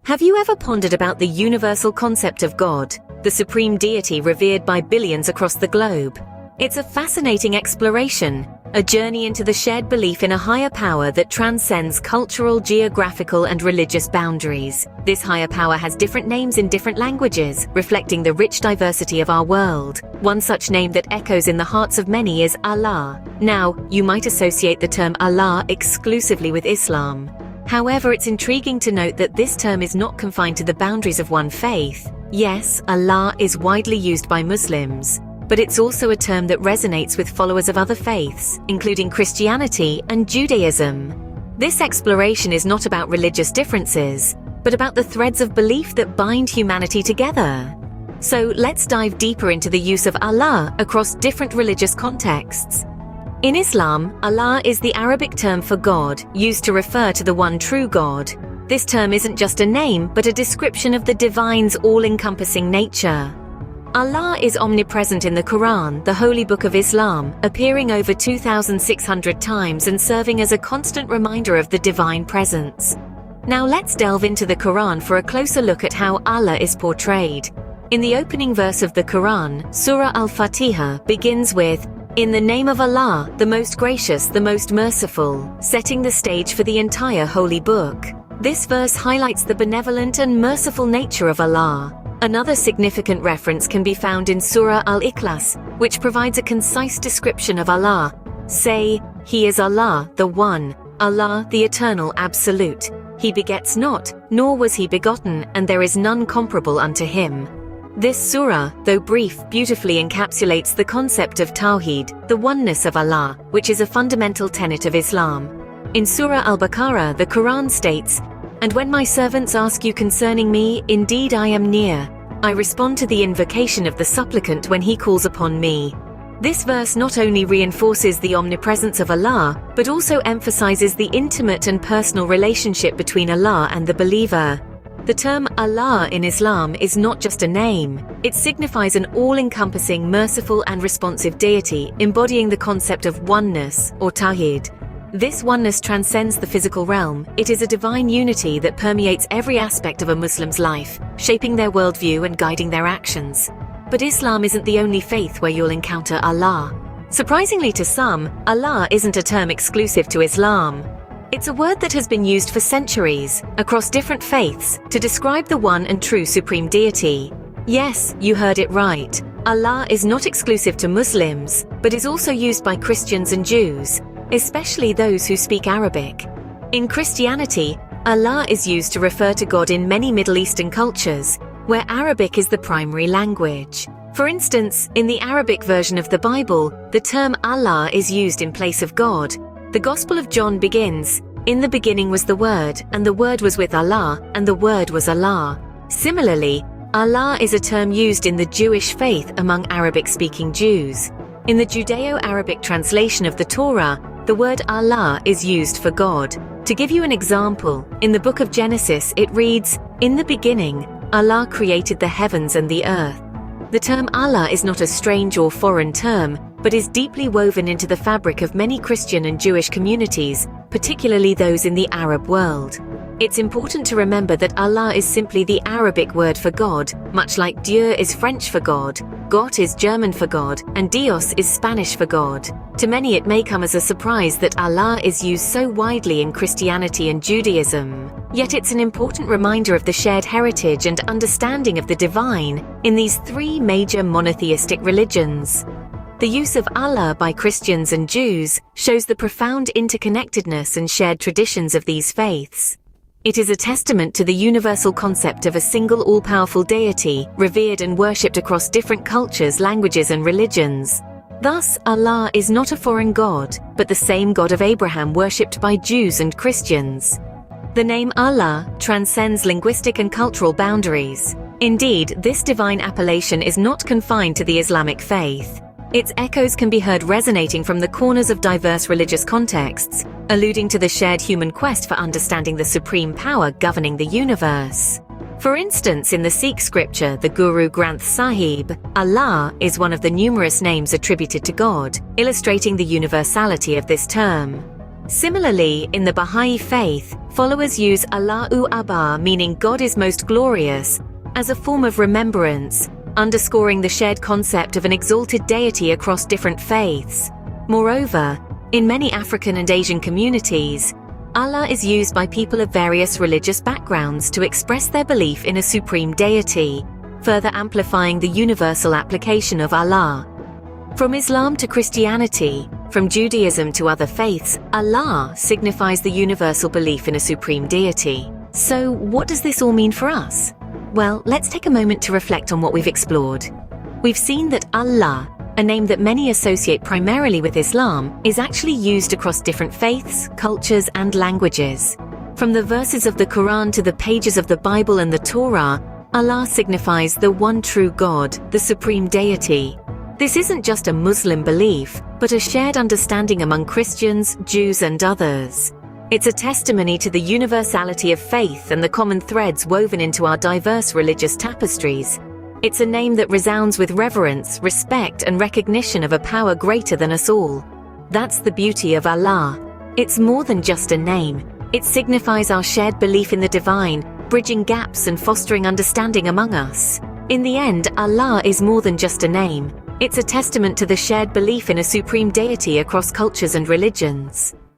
Have you ever pondered about the universal concept of God, the supreme deity revered by billions across the globe? It's a fascinating exploration, a journey into the shared belief in a higher power that transcends cultural, geographical, and religious boundaries. This higher power has different names in different languages, reflecting the rich diversity of our world. One such name that echoes in the hearts of many is Allah. Now, you might associate the term Allah exclusively with Islam. However, it's intriguing to note that this term is not confined to the boundaries of one faith. Yes, Allah is widely used by Muslims, but it's also a term that resonates with followers of other faiths, including Christianity and Judaism. This exploration is not about religious differences, but about the threads of belief that bind humanity together. So let's dive deeper into the use of Allah across different religious contexts. In Islam, Allah is the Arabic term for God, used to refer to the one true God. This term isn't just a name, but a description of the divine's all-encompassing nature. Allah is omnipresent in the Quran, the holy book of Islam, appearing over 2,600 times and serving as a constant reminder of the divine presence. Now let's delve into the Quran for a closer look at how Allah is portrayed. In the opening verse of the Quran, Surah Al-Fatiha begins with, "In the name of Allah, the most gracious, the most merciful," setting the stage for the entire holy book. This verse highlights the benevolent and merciful nature of Allah. Another significant reference can be found in Surah Al-Ikhlas, which provides a concise description of Allah. Say, "He is Allah, the One, Allah, the Eternal Absolute. He begets not, nor was he begotten, and there is none comparable unto him." This surah, though brief, beautifully encapsulates the concept of Tawheed, the oneness of Allah, which is a fundamental tenet of Islam. In Surah Al-Baqarah, the Quran states, "And when my servants ask you concerning me, indeed I am near. I respond to the invocation of the supplicant when he calls upon me." This verse not only reinforces the omnipresence of Allah, but also emphasizes the intimate and personal relationship between Allah and the believer. The term Allah in Islam is not just a name. It signifies an all-encompassing, merciful and responsive deity, embodying the concept of oneness, or Tawheed. This oneness transcends the physical realm. It is a divine unity that permeates every aspect of a Muslim's life, shaping their worldview and guiding their actions. But Islam isn't the only faith where you'll encounter Allah. Surprisingly to some, Allah isn't a term exclusive to Islam. It's a word that has been used for centuries, across different faiths, to describe the one and true supreme deity. Yes, you heard it right. Allah is not exclusive to Muslims, but is also used by Christians and Jews, especially those who speak Arabic. In Christianity, Allah is used to refer to God in many Middle Eastern cultures, where Arabic is the primary language. For instance, in the Arabic version of the Bible, the term Allah is used in place of God. The Gospel of John begins, "In the beginning was the Word, and the Word was with Allah, and the Word was Allah." Similarly, Allah is a term used in the Jewish faith among Arabic-speaking Jews. In the Judeo-Arabic translation of the Torah, the word Allah is used for God. To give you an example, in the book of Genesis it reads, "In the beginning, Allah created the heavens and the earth." The term Allah is not a strange or foreign term, but is deeply woven into the fabric of many Christian and Jewish communities, particularly those in the Arab world. It's important to remember that Allah is simply the Arabic word for God, much like Dieu is French for God, Gott is German for God, and Dios is Spanish for God. To many it may come as a surprise that Allah is used so widely in Christianity and Judaism. Yet it's an important reminder of the shared heritage and understanding of the divine in these three major monotheistic religions. The use of Allah by Christians and Jews shows the profound interconnectedness and shared traditions of these faiths. It is a testament to the universal concept of a single all-powerful deity, revered and worshipped across different cultures, languages, and religions. Thus, Allah is not a foreign god, but the same God of Abraham worshipped by Jews and Christians. The name Allah transcends linguistic and cultural boundaries. Indeed, this divine appellation is not confined to the Islamic faith. Its echoes can be heard resonating from the corners of diverse religious contexts, alluding to the shared human quest for understanding the supreme power governing the universe. For instance, in the Sikh scripture, the Guru Granth Sahib, Allah is one of the numerous names attributed to God, illustrating the universality of this term. Similarly, in the Baha'i faith, followers use Allahu Akbar, meaning God is most glorious, as a form of remembrance, underscoring the shared concept of an exalted deity across different faiths. Moreover, in many African and Asian communities, Allah is used by people of various religious backgrounds to express their belief in a supreme deity, further amplifying the universal application of Allah. From Islam to Christianity, from Judaism to other faiths, Allah signifies the universal belief in a supreme deity. So, what does this all mean for us? Well, let's take a moment to reflect on what we've explored. We've seen that Allah, a name that many associate primarily with Islam, is actually used across different faiths, cultures, and languages. From the verses of the Quran to the pages of the Bible and the Torah, Allah signifies the one true God, the supreme deity. This isn't just a Muslim belief, but a shared understanding among Christians, Jews, and others. It's a testimony to the universality of faith and the common threads woven into our diverse religious tapestries. It's a name that resounds with reverence, respect, and recognition of a power greater than us all. That's the beauty of Allah. It's more than just a name. It signifies our shared belief in the divine, bridging gaps and fostering understanding among us. In the end, Allah is more than just a name. It's a testament to the shared belief in a supreme deity across cultures and religions.